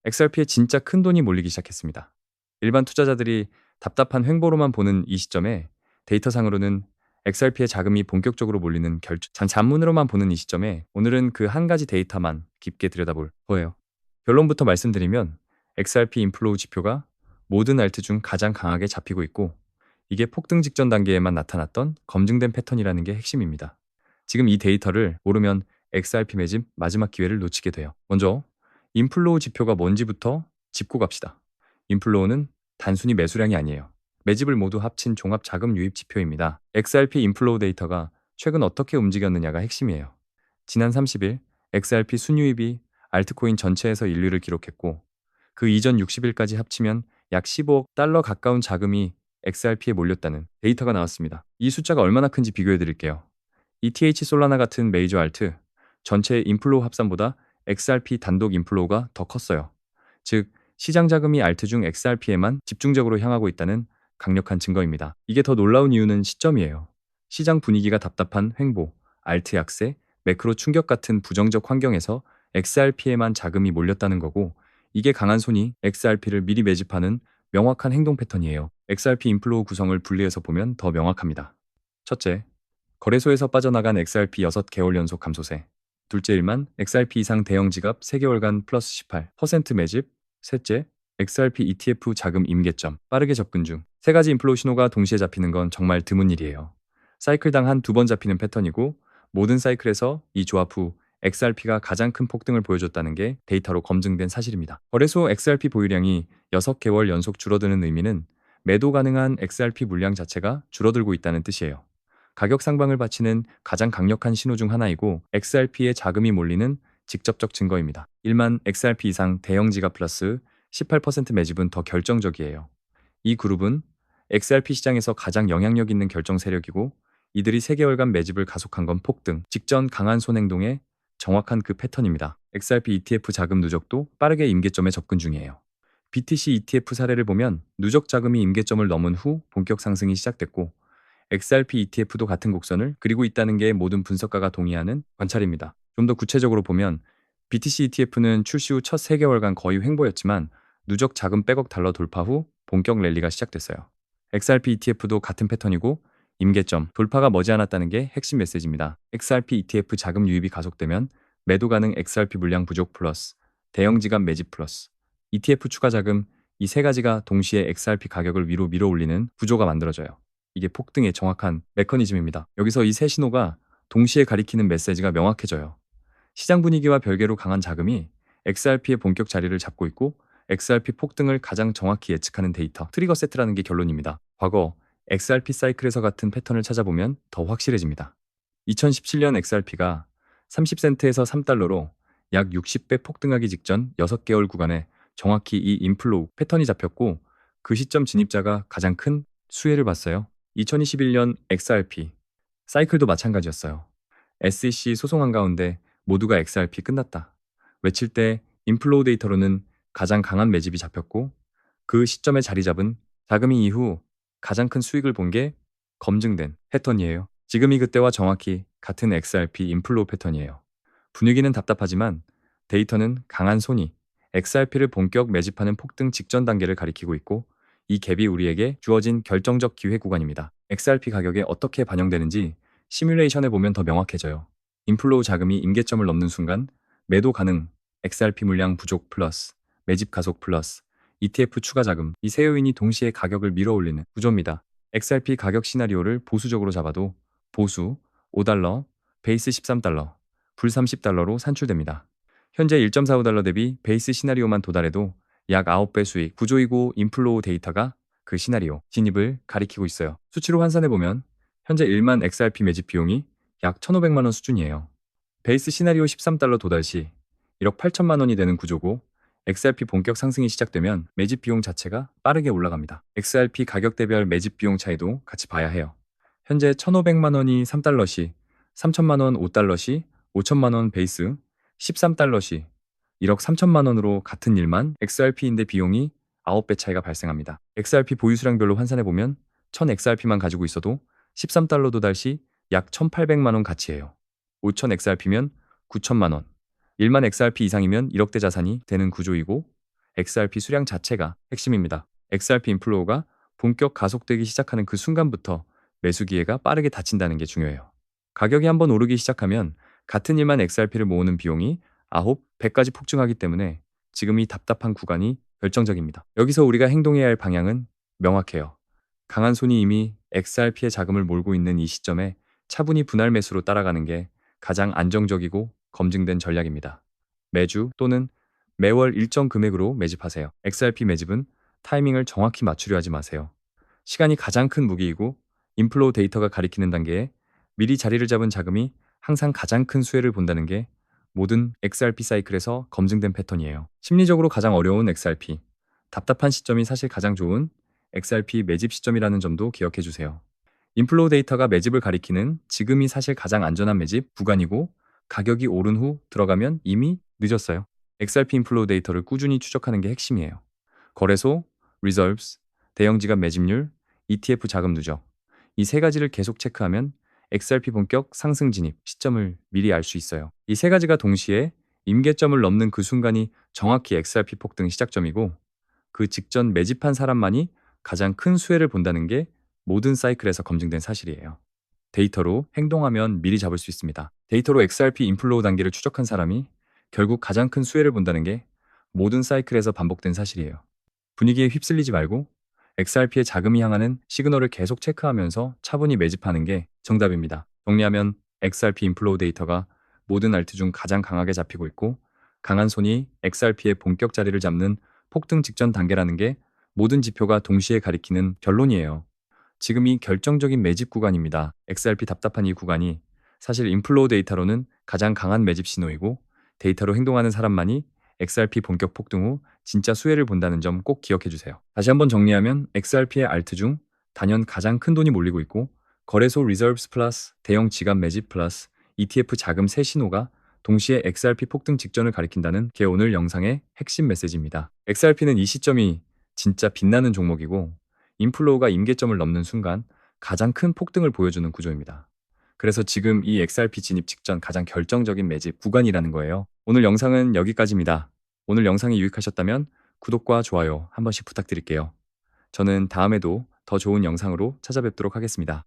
XRP에 진짜 큰 돈이 몰리기 시작했습니다. 일반 투자자들이 답답한 횡보로만 보는 이 시점에 데이터상으로는 XRP의 자금이 본격적으로 몰리는 잔문으로만 보는 이 시점에 오늘은 그 한 가지 데이터만 깊게 들여다볼 거예요. 결론부터 말씀드리면 XRP 인플로우 지표가 모든 알트 중 가장 강하게 잡히고 있고 이게 폭등 직전 단계에만 나타났던 검증된 패턴이라는 게 핵심입니다. 지금 이 데이터를 모르면 XRP 매집 마지막 기회를 놓치게 돼요. 먼저 인플로우 지표가 뭔지부터 짚고 갑시다. 인플로우는 단순히 매수량이 아니에요. 매집을 모두 합친 종합 자금 유입 지표입니다. XRP 인플로우 데이터가 최근 어떻게 움직였느냐가 핵심이에요. 지난 30일 XRP 순유입이 알트코인 전체에서 인류를 기록했고 그 이전 60일까지 합치면 약 15억 달러 가까운 자금이 XRP에 몰렸다는 데이터가 나왔습니다. 이 숫자가 얼마나 큰지 비교해 드릴게요. ETH 솔라나 같은 메이저 알트 전체의 인플로우 합산보다 XRP 단독 인플로우가 더 컸어요. 즉 시장 자금이 알트 중 XRP에만 집중적으로 향하고 있다는 강력한 증거입니다. 이게 더 놀라운 이유는 시점이에요. 시장 분위기가 답답한 횡보, 알트 약세, 매크로 충격 같은 부정적 환경에서 XRP에만 자금이 몰렸다는 거고 이게 강한 손이 XRP를 미리 매집하는 명확한 행동 패턴이에요. XRP 인플로우 구성을 분리해서 보면 더 명확합니다. 첫째, 거래소에서 빠져나간 XRP 6개월 연속 감소세. 둘째 일만 XRP 이상 대형 지갑 3개월간 플러스 18% 매집. 셋째, XRP ETF 자금 임계점 빠르게 접근 중. 세 가지 인플로우 신호가 동시에 잡히는 건 정말 드문 일이에요. 사이클당 한 2번 잡히는 패턴이고 모든 사이클에서 이 조합 후 XRP가 가장 큰 폭등을 보여줬다는 게 데이터로 검증된 사실입니다. 거래소 XRP 보유량이 6개월 연속 줄어드는 의미는 매도 가능한 XRP 물량 자체가 줄어들고 있다는 뜻이에요. 가격 상방을 바치는 가장 강력한 신호 중 하나이고 XRP에 자금이 몰리는 직접적 증거입니다. 1만 XRP 이상 대형 지갑 플러스 18% 매집은 더 결정적이에요. 이 그룹은 XRP 시장에서 가장 영향력 있는 결정 세력이고 이들이 3개월간 매집을 가속한 건 폭등 직전 강한 손행동의 정확한 그 패턴입니다. XRP ETF 자금 누적도 빠르게 임계점에 접근 중이에요. BTC ETF 사례를 보면 누적 자금이 임계점을 넘은 후 본격 상승이 시작됐고 XRP ETF도 같은 곡선을 그리고 있다는 게 모든 분석가가 동의하는 관찰입니다. 좀 더 구체적으로 보면 BTC ETF는 출시 후 첫 3개월간 거의 횡보였지만 누적 자금 100억 달러 돌파 후 본격 랠리가 시작됐어요. XRP ETF도 같은 패턴이고 임계점 돌파가 머지않았다는 게 핵심 메시지입니다. XRP ETF 자금 유입이 가속되면 매도 가능 XRP 물량 부족 플러스 대형 지갑 매집 플러스 ETF 추가 자금 이 세 가지가 동시에 XRP 가격을 위로 밀어 올리는 구조가 만들어져요. 이게 폭등의 정확한 메커니즘입니다. 여기서 이 세 신호가 동시에 가리키는 메시지가 명확해져요. 시장 분위기와 별개로 강한 자금이 XRP의 본격 자리를 잡고 있고 XRP 폭등을 가장 정확히 예측하는 데이터 트리거 세트라는 게 결론입니다. 과거 XRP 사이클에서 같은 패턴을 찾아보면 더 확실해집니다. 2017년 XRP가 30센트에서 3달러로 약 60배 폭등하기 직전 6개월 구간에 정확히 이 인플로우 패턴이 잡혔고 그 시점 진입자가 가장 큰 수혜를 봤어요. 2021년 XRP 사이클도 마찬가지였어요. SEC 소송한 가운데 모두가 XRP 끝났다 외칠 때 인플로우 데이터로는 가장 강한 매집이 잡혔고 그 시점에 자리 잡은 자금이 이후 가장 큰 수익을 본 게 검증된 패턴이에요. 지금이 그때와 정확히 같은 XRP 인플로우 패턴이에요. 분위기는 답답하지만 데이터는 강한 손이 XRP를 본격 매집하는 폭등 직전 단계를 가리키고 있고 이 갭이 우리에게 주어진 결정적 기회 구간입니다. XRP 가격에 어떻게 반영되는지 시뮬레이션에 보면 더 명확해져요. 인플로우 자금이 임계점을 넘는 순간 매도 가능, XRP 물량 부족 플러스, 매집 가속 플러스, ETF 추가 자금 이 세 요인이 동시에 가격을 밀어올리는 구조입니다. XRP 가격 시나리오를 보수적으로 잡아도 보수 5달러, 베이스 13달러, 불 30달러로 산출됩니다. 현재 1.45달러 대비 베이스 시나리오만 도달해도 약 9배 수익 구조이고 인플로우 데이터가 그 시나리오 진입을 가리키고 있어요. 수치로 환산해보면 현재 1만 XRP 매집 비용이 약 1,500만 원 수준이에요. 베이스 시나리오 13달러 도달 시 1억 8천만 원이 되는 구조고 XRP 본격 상승이 시작되면 매집 비용 자체가 빠르게 올라갑니다. XRP 가격대별 매집 비용 차이도 같이 봐야 해요. 현재 1,500만 원이 3달러 시, 3천만 원 5달러 시, 5천만 원 베이스, 13달러 시 1억 3천만 원으로 같은 일만 XRP인데 비용이 9배 차이가 발생합니다. XRP 보유 수량별로 환산해보면 1000XRP만 가지고 있어도 13달러 도달 시 약 1,800만 원 가치예요. 5000XRP면 9천만 원, 1만 XRP 이상이면 1억대 자산이 되는 구조이고 XRP 수량 자체가 핵심입니다. XRP 인플로우가 본격 가속되기 시작하는 그 순간부터 매수 기회가 빠르게 닫힌다는 게 중요해요. 가격이 한번 오르기 시작하면 같은 일만 XRP를 모으는 비용이 9, 100까지 폭증하기 때문에 지금 이 답답한 구간이 결정적입니다. 여기서 우리가 행동해야 할 방향은 명확해요. 강한 손이 이미 XRP의 자금을 몰고 있는 이 시점에 차분히 분할 매수로 따라가는 게 가장 안정적이고 검증된 전략입니다. 매주 또는 매월 일정 금액으로 매집하세요. XRP 매집은 타이밍을 정확히 맞추려 하지 마세요. 시간이 가장 큰 무기이고 인플로우 데이터가 가리키는 단계에 미리 자리를 잡은 자금이 항상 가장 큰 수혜를 본다는 게 모든 XRP 사이클에서 검증된 패턴이에요. 심리적으로 가장 어려운 XRP, 답답한 시점이 사실 가장 좋은 XRP 매집 시점이라는 점도 기억해 주세요. 인플로우 데이터가 매집을 가리키는 지금이 사실 가장 안전한 매집 구간이고 가격이 오른 후 들어가면 이미 늦었어요. XRP 인플로우 데이터를 꾸준히 추적하는 게 핵심이에요. 거래소, reserves, 대형 지갑 매집률, ETF 자금 누적. 이 세 가지를 계속 체크하면 XRP 본격 상승 진입 시점을 미리 알 수 있어요. 이 세 가지가 동시에 임계점을 넘는 그 순간이 정확히 XRP 폭등 시작점이고 그 직전 매집한 사람만이 가장 큰 수혜를 본다는 게 모든 사이클에서 검증된 사실이에요. 데이터로 행동하면 미리 잡을 수 있습니다. 데이터로 XRP 인플로우 단계를 추적한 사람이 결국 가장 큰 수혜를 본다는 게 모든 사이클에서 반복된 사실이에요. 분위기에 휩쓸리지 말고 XRP의 자금이 향하는 시그널을 계속 체크하면서 차분히 매집하는 게 정답입니다. 정리하면 XRP 인플로우 데이터가 모든 알트 중 가장 강하게 잡히고 있고 강한 손이 XRP의 본격 자리를 잡는 폭등 직전 단계라는 게 모든 지표가 동시에 가리키는 결론이에요. 지금이 결정적인 매집 구간입니다. XRP 답답한 이 구간이 사실 인플로우 데이터로는 가장 강한 매집 신호이고 데이터로 행동하는 사람만이 XRP 본격 폭등 후 진짜 수혜를 본다는 점 꼭 기억해 주세요. 다시 한번 정리하면 XRP의 알트 중 단연 가장 큰 돈이 몰리고 있고 거래소 리저브스 플러스 대형 지갑 매집 플러스 ETF 자금 세 신호가 동시에 XRP 폭등 직전을 가리킨다는 게 오늘 영상의 핵심 메시지입니다. XRP는 이 시점이 진짜 빛나는 종목이고 인플로우가 임계점을 넘는 순간 가장 큰 폭등을 보여주는 구조입니다. 그래서 지금 이 XRP 진입 직전 가장 결정적인 매집 구간이라는 거예요. 오늘 영상은 여기까지입니다. 오늘 영상이 유익하셨다면 구독과 좋아요 한 번씩 부탁드릴게요. 저는 다음에도 더 좋은 영상으로 찾아뵙도록 하겠습니다.